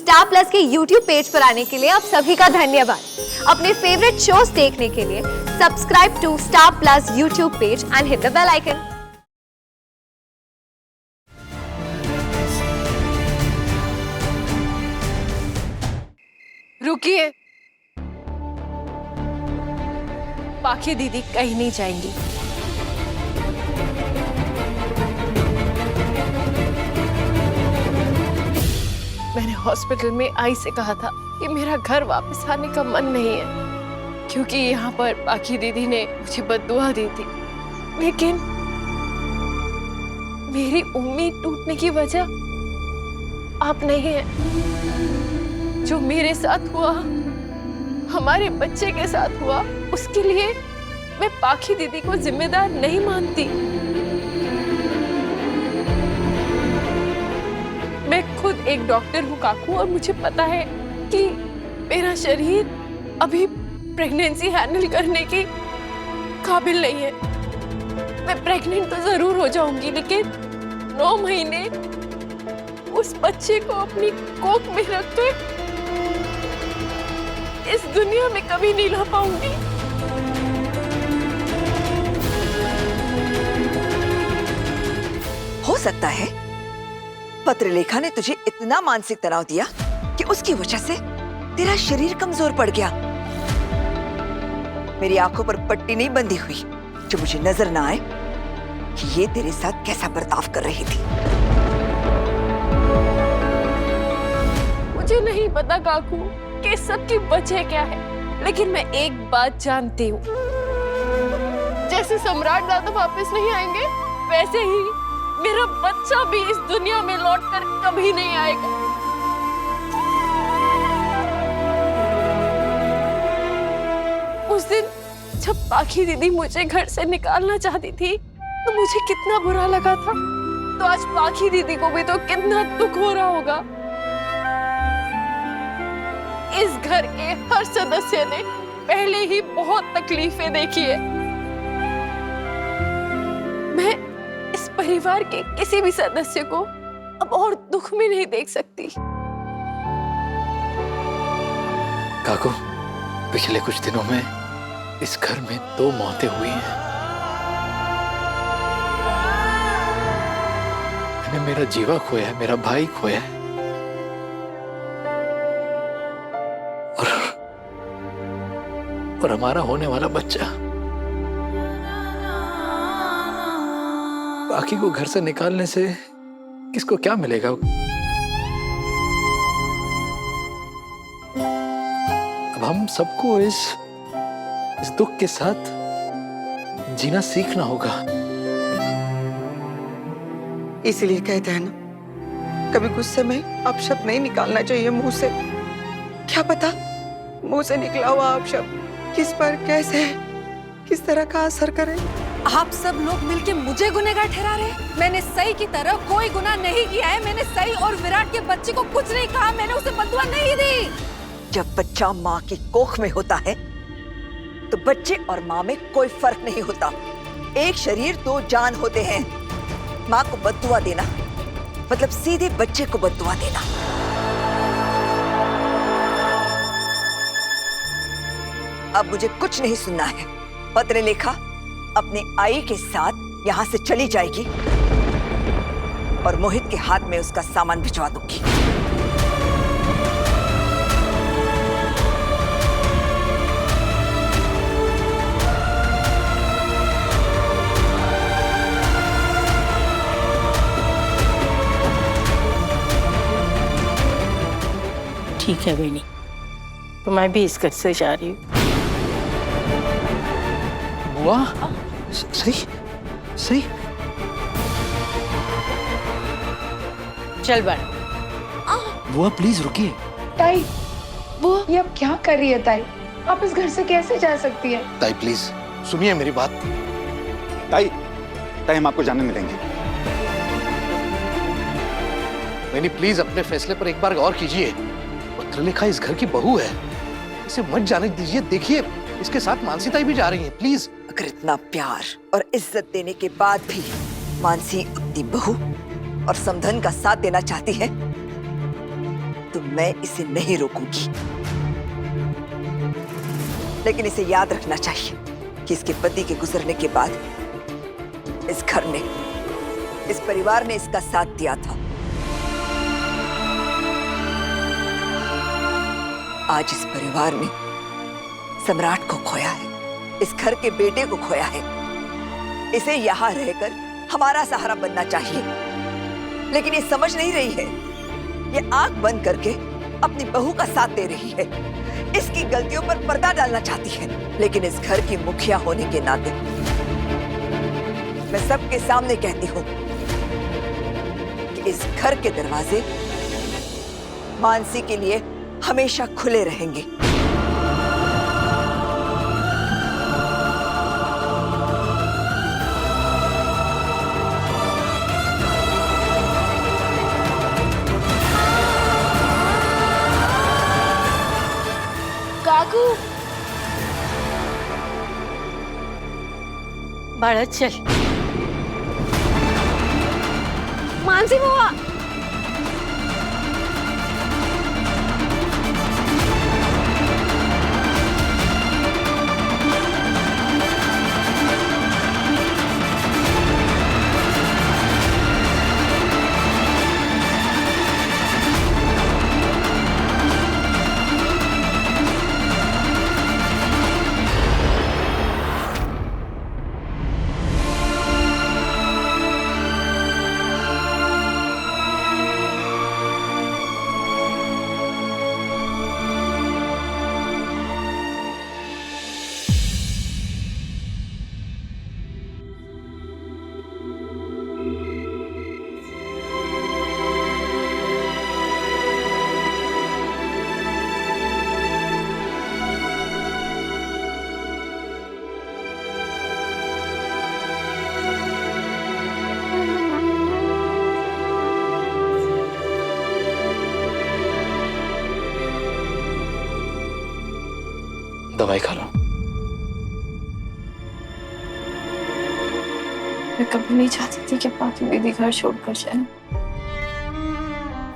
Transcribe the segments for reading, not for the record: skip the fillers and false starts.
Star plus के YouTube page पर आने के लिए आप सभी का धन्यवाद। अपने फेवरेट शोज देखने के लिए subscribe to Star Plus YouTube page and hit the bell icon. रुकिए, पाखी दीदी कहीं नहीं जाएंगी। मैंने हॉस्पिटल में आई से कहा था कि मेरा घर वापस आने का मन नहीं है, क्योंकि यहाँ पर पाखी दीदी ने मुझे बद्दुआ दी थी। लेकिन मेरी उम्मीद टूटने की वजह आप नहीं है। जो मेरे साथ हुआ, हमारे बच्चे के साथ हुआ, उसके लिए मैं पाखी दीदी को जिम्मेदार नहीं मानती। मैं खुद एक डॉक्टर हूँ काकू, और मुझे पता है कि मेरा शरीर अभी प्रेगनेंसी हैंडल करने की काबिल नहीं है। मैं प्रेग्नेंट तो जरूर हो जाऊंगी, लेकिन 9 महीने उस बच्चे को अपनी कोख में रख के इस दुनिया में कभी नहीं ला पाऊंगी। हो सकता है पत्रलेखा ने तुझे इतना मानसिक तनाव दिया कि उसकी वजह से तेरा शरीर कमजोर पड़ गया। मेरी आंखों पर पट्टी नहीं बंधी हुई जो मुझे नजर ना आए कि ये तेरे साथ कैसा बर्ताव कर रही थी। मुझे नहीं पता काकू कि सबकी वजह क्या है, लेकिन मैं एक बात जानती हूँ, जैसे सम्राट दादा वापस नहीं आएंगे, वैसे ही मेरा बच्चा भी इस दुनिया में लौटकर कभी नहीं आएगा। उस दिन जब पाखी दीदी मुझे घर से निकालना चाहती थी तो मुझे कितना बुरा लगा था, तो आज पाखी दीदी को भी तो कितना दुख हो रहा होगा। इस घर के हर सदस्य ने पहले ही बहुत तकलीफें देखी है। मैं इस परिवार के किसी भी सदस्य को अब और दुख में नहीं देख सकती। काकू, पिछले कुछ दिनों में इस घर में 2 मौतें हुई हैं। मैंने मेरा जीवा खोया है, मेरा भाई खोया है, और हमारा होने वाला बच्चा। बाकी को घर से निकालने से किसको क्या मिलेगा? अब हम सबको इस दुख के साथ जीना सीखना होगा। इसीलिए कहते हैं ना, कभी गुस्से में अपशब्द नहीं निकालना चाहिए मुंह से। क्या पता मुंह से निकला हुआ अपशब्द किस पर, कैसे, किस तरह का असर करे। आप सब लोग मिलके मुझे गुनहगार ठहरा रहे हैं। मैंने सई की तरह कोई गुनाह नहीं किया है। मैंने सई और विराट के बच्चे को कुछ नहीं कहा। मैंने उसे बद्दुआ नहीं दी। जब बच्चा माँ की कोख में होता है तो बच्चे और माँ में कोई फर्क नहीं होता। एक शरीर 2 जान होते हैं। माँ को बद्दुआ देना मतलब सीधे बच्चे को बद्दुआ देना। अब मुझे कुछ नहीं सुनना है। पत्रलेखा अपने आई के साथ यहाँ से चली जाएगी और मोहित के हाथ में उसका सामान भिजवा दूंगी। ठीक है बेनी, तो मैं भी इस घर से जा रही हूँ। बुआ, सही सही। चल बड़। बुआ प्लीज रुकिए। ताई, वो ये अब क्या कर रही है ताई? आप इस घर से कैसे जा सकती है? ताई प्लीज सुनिए मेरी बात। ताई, ताई हम आपको जाने नहीं देंगे। मैंनी प्लीज अपने फैसले पर एक बार गौर कीजिए। पत्रलेखा इस घर की बहू है, इसे मत जाने दीजिए। देखिए इसके साथ मानसी ताई भी जा रही हैं, प्लीज। अगर इतना प्यार और इज्जत देने के बाद भी मानसी अपनी बहू और समधन का साथ देना चाहती है तो मैं इसे नहीं रोकूंगी। लेकिन इसे याद रखना चाहिए कि इसके पति के गुजरने के बाद इस घर ने, इस परिवार ने इसका साथ दिया था। आज इस परिवार ने सम्राट को खोया है, इस घर के बेटे को खोया है। इसे यहां रहकर हमारा सहारा बनना चाहिए, लेकिन ये समझ नहीं रही है। ये आंख बंद करके अपनी बहू का साथ दे रही है, इसकी गलतियों पर पर्दा डालना चाहती है। लेकिन इस घर की मुखिया होने के नाते मैं सबके सामने कहती हूँ कि इस घर के दरवाजे मानसी के लिए हमेशा खुले रहेंगे। काकू, बाळा चल। मानसी बुआ, दवाई खा लो। मैं कभी नहीं चाहती थी कि बाकी दीदी घर छोड़कर जाए।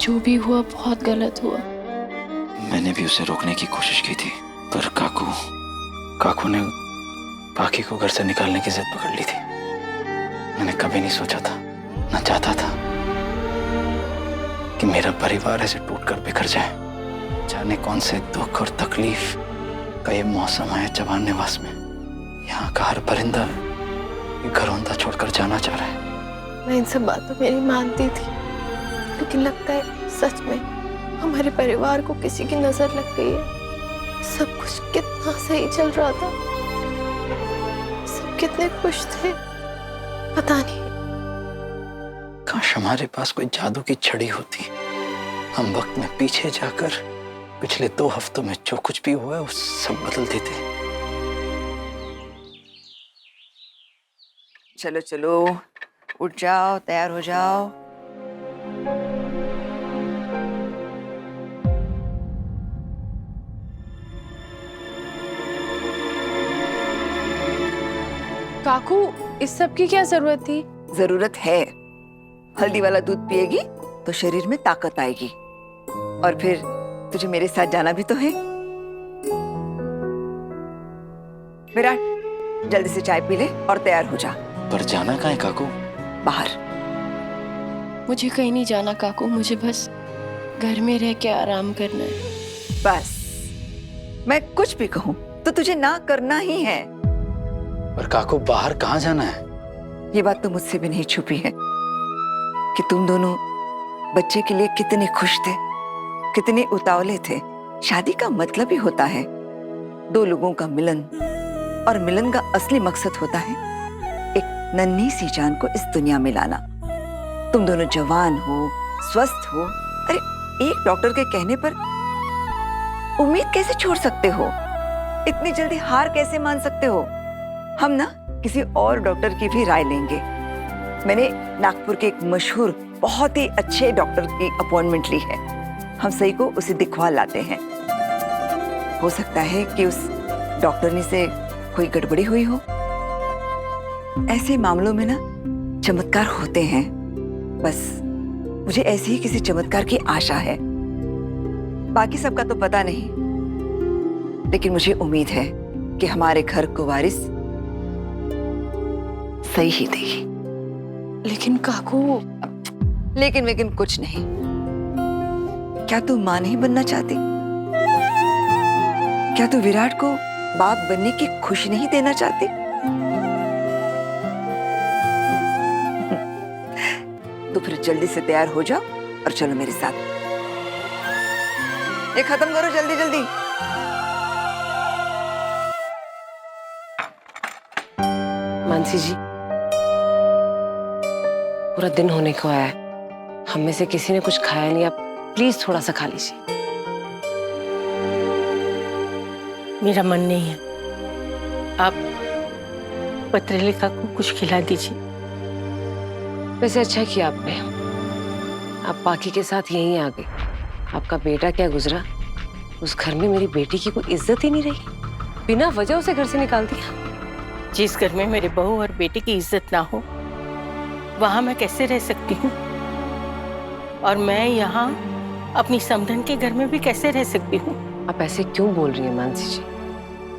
जो भी हुआ बहुत गलत हुआ। मैंने भी उसे रोकने की कोशिश की थी, पर काकू ने बाकी को घर से निकालने की जिद पकड़ ली थी। मैंने कभी नहीं सोचा था, न चाहता था कि मेरा परिवार ऐसे टूटकर बिखर जाए। जाने कौन से दुख और तकलीफ का ये मौसम है जवान निवास में। यहाँ का हर परिंदा घरौंदा छोड़कर जाना चाह रहा है। मैं इन सब बातों में नहीं मानती थी, लेकिन लगता है सच में हमारे परिवार को किसी की नजर लग गई है। सब कुछ कितना सही चल रहा था, सब कितने खुश थे। पता नहीं, काश हमारे पास कोई जादू की छड़ी होती। हम वक्त में पीछे जाकर पिछले 2 हफ्तों में जो कुछ भी हुआ है वो सब बदल देते। चलो चलो, उठ जाओ, तैयार हो जाओ। काकू, इस सब की क्या जरूरत थी? जरूरत है। हल्दी वाला दूध पिएगी तो शरीर में ताकत आएगी, और फिर तुझे मेरे साथ जाना भी तो है। विराट, जल्दी से चाय पी ले और तैयार हो जा। पर जाना कहाँ है काकू? बाहर। मुझे कहीं नहीं जाना काकू, मुझे बस घर में रह के आराम करना है। बस मैं कुछ भी कहूँ तो तुझे ना करना ही है। पर काकू, बाहर कहाँ जाना है? ये बात तो मुझसे भी नहीं छुपी है कि तुम दोनों बच्चे के लिए कितने खुश थे, कितने उतावले थे। शादी का मतलब ही होता है 2 लोगों का मिलन, और मिलन का असली मकसद होता है एक नन्ही सी जान को इस दुनिया में लाना। तुम दोनों जवान हो, स्वस्थ हो। अरे, एक डॉक्टर के कहने पर उम्मीद कैसे छोड़ सकते हो? इतनी जल्दी हार कैसे मान सकते हो? हम ना किसी और डॉक्टर की भी राय लेंगे। मैंने नागपुर के एक मशहूर बहुत ही अच्छे डॉक्टर की अपॉइंटमेंट ली है। हम सही को उसे दिखवा लाते हैं। हो सकता है कि उस डॉक्टरनी से कोई गड़बड़ी हुई हो। ऐसे मामलों में ना चमत्कार होते हैं। बस मुझे ऐसे ही किसी चमत्कार की आशा है। बाकी सबका तो पता नहीं, लेकिन मुझे उम्मीद है कि हमारे घर को वारिस सही ही देगी। लेकिन काकू, लेकिन कुछ नहीं। क्या तू मां नहीं बनना चाहती? क्या तू विराट को बाप बनने की खुशी नहीं देना चाहती? तो फिर जल्दी से तैयार हो जाओ और चलो मेरे साथ। ये खत्म करो जल्दी जल्दी। मानसी जी, पूरा दिन होने को आया है, हम में से किसी ने कुछ खाया नहीं। आप प्लीज थोड़ा सा खा लीजिए। मेरा मन नहीं है, आप पथरीले काकू को कुछ खिला दीजिए। वैसे अच्छा किया आपने, आप बाकी के साथ यहीं आ गए। आपका बेटा क्या गुजरा, उस घर में मेरी बेटी की कोई इज्जत ही नहीं रही, बिना वजह उसे घर से निकाल दिया। जिस घर में मेरे बहू और बेटी की इज्जत ना हो, वहां मैं कैसे रह सकती हूँ? और मैं यहाँ अपनी समधन के घर में भी कैसे रह सकती हूँ? आप ऐसे क्यों बोल रही हैं मानसी जी?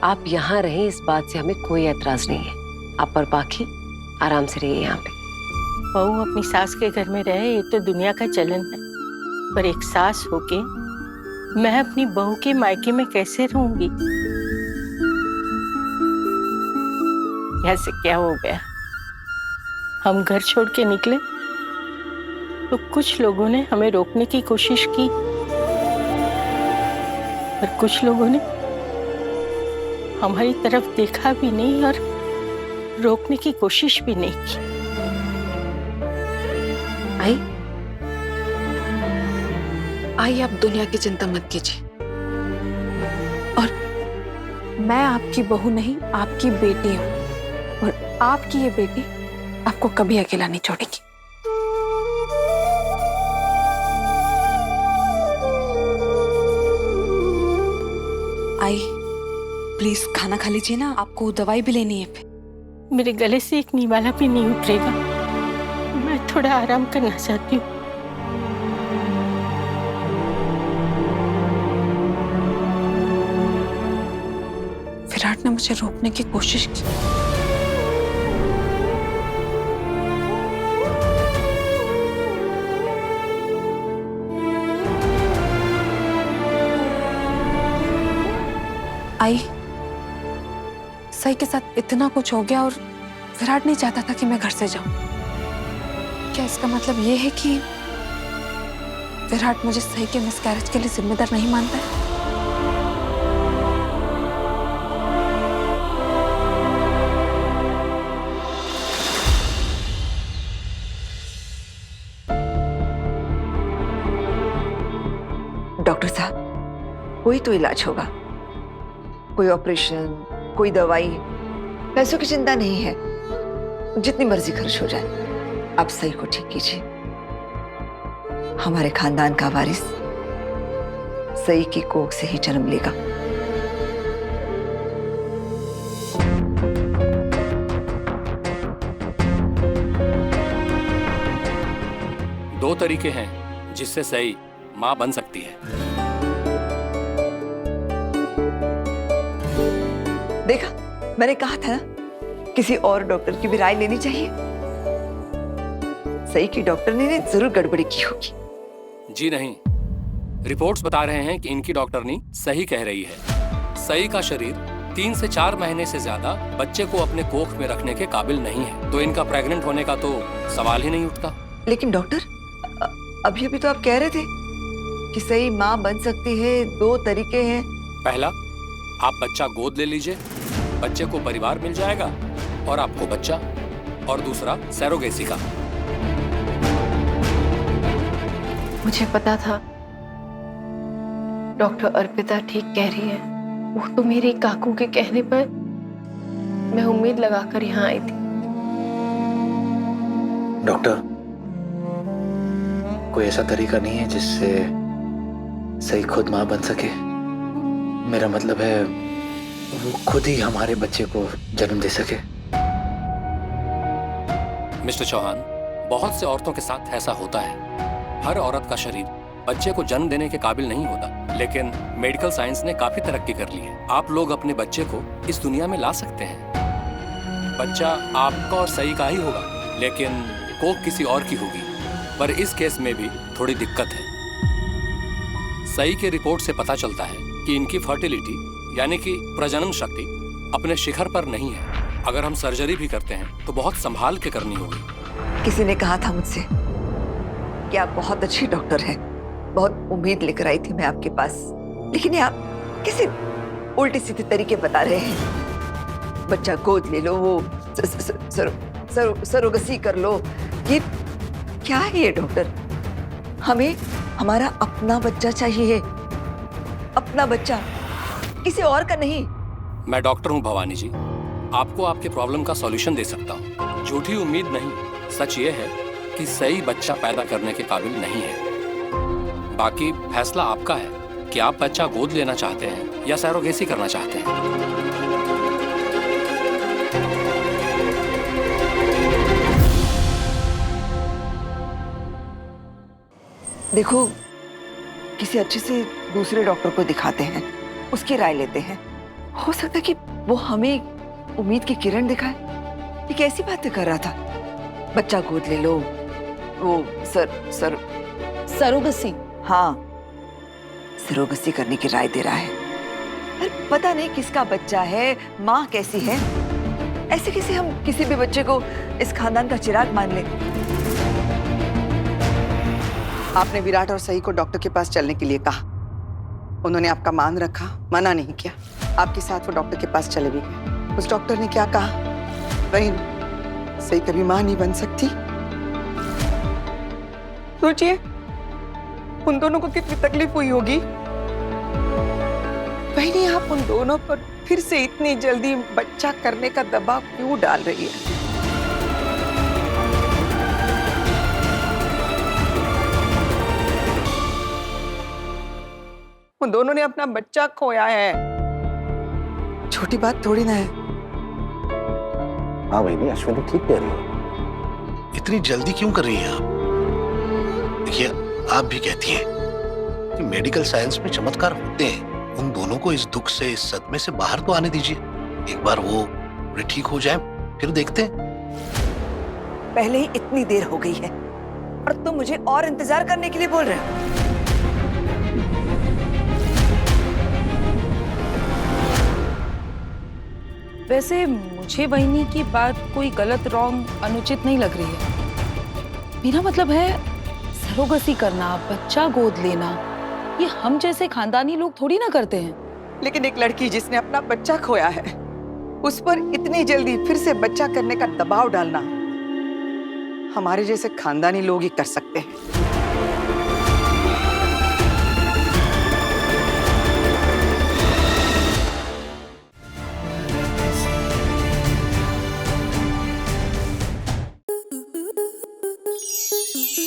आप यहाँ रहें, इस बात से हमें कोई एतराज नहीं है। आप पर बाकी आराम से रहिए यहाँ पे। बहू अपनी सास के घर में रहे, ये तो दुनिया का चलन है, पर एक सास होके मैं अपनी बहू के मायके में कैसे रहूंगी? ऐसे क्या हो गया? हम घर छोड़ के निकले तो कुछ लोगों ने हमें रोकने की कोशिश की, पर कुछ लोगों ने हमारी तरफ देखा भी नहीं और रोकने की कोशिश भी नहीं की। आई आप दुनिया की चिंता मत कीजिए, और मैं आपकी बहू नहीं, आपकी बेटी हूँ, और आपकी ये बेटी आपको कभी अकेला नहीं छोड़ेगी। आई प्लीज खाना खा लीजिए ना, आपको दवाई भी लेनी है। मेरे गले से एक निवाला भी नहीं उतरेगा, मैं थोड़ा आराम करना चाहती हूँ। विराट ने मुझे रोकने की कोशिश की, आई सही के साथ इतना कुछ हो गया और विराट नहीं चाहता था कि मैं घर से जाऊं। क्या इसका मतलब ये है कि विराट मुझे सही के मिसकैरेज के लिए जिम्मेदार नहीं मानता है? डॉक्टर साहब, कोई तो इलाज होगा, कोई ऑपरेशन, कोई दवाई। पैसों की चिंता नहीं है, जितनी मर्जी खर्च हो जाए, आप सही को ठीक कीजिए। हमारे खानदान का वारिस सही की कोख से ही जन्म लेगा। दो तरीके हैं जिससे सही मां बन सकती है। देखा, मैंने कहा था ना, किसी और डॉक्टर की भी राय लेनी चाहिए। सही की डॉक्टर ने जरूर गड़बड़ी की होगी। जी नहीं, रिपोर्ट्स बता रहे हैं कि इनकी डॉक्टरनी सही कह रही है। सही का शरीर 3 से 4 महीने से ज्यादा बच्चे को अपने कोख में रखने के काबिल नहीं है, तो इनका प्रेग्नेंट होने का तो सवाल ही नहीं उठता। लेकिन डॉक्टर, अभी अभी तो आप कह रहे थे कि सही माँ बन सकती है। 2 तरीके हैं। पहला, आप बच्चा गोद ले लीजिए, बच्चे को परिवार मिल जाएगा और आपको बच्चा। और दूसरा, सैरोगेसी का। मुझे पता था डॉक्टर अर्पिता ठीक कह रही है। वो तो मेरे काकू के कहने पर मैं उम्मीद लगाकर यहाँ आई थी। डॉक्टर, कोई ऐसा तरीका नहीं है जिससे सही खुद मां बन सके? मेरा मतलब है वो खुद ही हमारे बच्चे को जन्म दे सके। मिस्टर चौहान, बहुत से औरतों के साथ ऐसा होता है। हर औरत का शरीर बच्चे को जन्म देने के काबिल नहीं होता, लेकिन मेडिकल साइंस ने काफी तरक्की कर ली है। आप लोग अपने बच्चे को इस दुनिया में ला सकते हैं। बच्चा आपका और सही का ही होगा, लेकिन कोख किसी और की होगी। पर इस केस में भी थोड़ी दिक्कत है। सही के रिपोर्ट से पता चलता है कि इनकी फर्टिलिटी यानी कि प्रजनन शक्ति अपने शिखर पर नहीं है। अगर हम सर्जरी भी करते हैं तो बहुत संभाल के करनी होगी। किसी ने कहा था मुझसे कि आप बहुत अच्छी डॉक्टर हैं, बहुत उम्मीद लेकर आई थी मैं आपके पास, लेकिन ये आप किसी उल्टे सीधे तरीके बता रहे हैं। बच्चा गोद ले लो, वो सरोगसी कर लो, ये क्या है ये डॉक्टर? हमें हमारा अपना बच्चा चाहिए, अपना बच्चा, किसी और का नहीं। मैं डॉक्टर हूं भवानी जी, आपको आपके प्रॉब्लम का सॉल्यूशन दे सकता हूं। झूठी उम्मीद नहीं, सच ये है कि सही बच्चा पैदा करने के काबिल नहीं है। बाकी फैसला आपका है कि आप बच्चा गोद लेना चाहते हैं या सरोगेसी करना चाहते हैं। देखो, किसी अच्छे से दूसरे डॉक्टर को दिखाते हैं, उसकी राय लेते हैं। हो सकता है कि वो हमें उम्मीद की किरण दिखाए। ये कैसी बातें कर रहा था? बच्चा गोद ले लो, वो सरोगसी, हाँ, सरोगसी करने की राय दे रहा है। पर पता नहीं किसका बच्चा है, माँ कैसी है। ऐसे कैसे हम किसी भी बच्चे को इस खानदान का चिराग मान लें? आपने विराट और सही को डॉक्टर के पास चलने के लिए कहा, उन्होंने आपका मान रखा, मना नहीं किया, आपके साथ वो डॉक्टर के पास चले भी गए। उस डॉक्टर ने क्या कहा? वही, सही कभी मां नहीं बन सकती। सोचिए उन दोनों को कितनी तकलीफ हुई होगी। वही नहीं, आप उन दोनों पर फिर से इतनी जल्दी बच्चा करने का दबाव क्यों डाल रही है? उन दोनों ने अपना बच्चा खोया है, छोटी बात थोड़ी ना है। हाँ भाई, अश्विनी ठीक कह रही है। इतनी जल्दी क्यों कर रही हैं आप? देखिए, आप भी कहती हैं कि मेडिकल साइंस में चमत्कार होते हैं। उन दोनों को इस दुख से, इस सदमे से बाहर तो आने दीजिए। एक बार वो ठीक हो जाए, फिर देखते हैं। पहले ही इतनी देर हो गई है और तुम मुझे और इंतजार करने के लिए बोल रहे हो। वैसे मुझे बहनी की बात कोई गलत, रॉन्ग, अनुचित नहीं लग रही है। मेरा मतलब है सरोगसी करना, बच्चा गोद लेना, ये हम जैसे खानदानी लोग थोड़ी ना करते हैं। लेकिन एक लड़की जिसने अपना बच्चा खोया है, उस पर इतनी जल्दी फिर से बच्चा करने का दबाव डालना हमारे जैसे खानदानी लोग ही कर सकते हैं।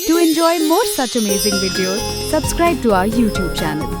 To enjoy more such amazing videos, subscribe to our YouTube channel.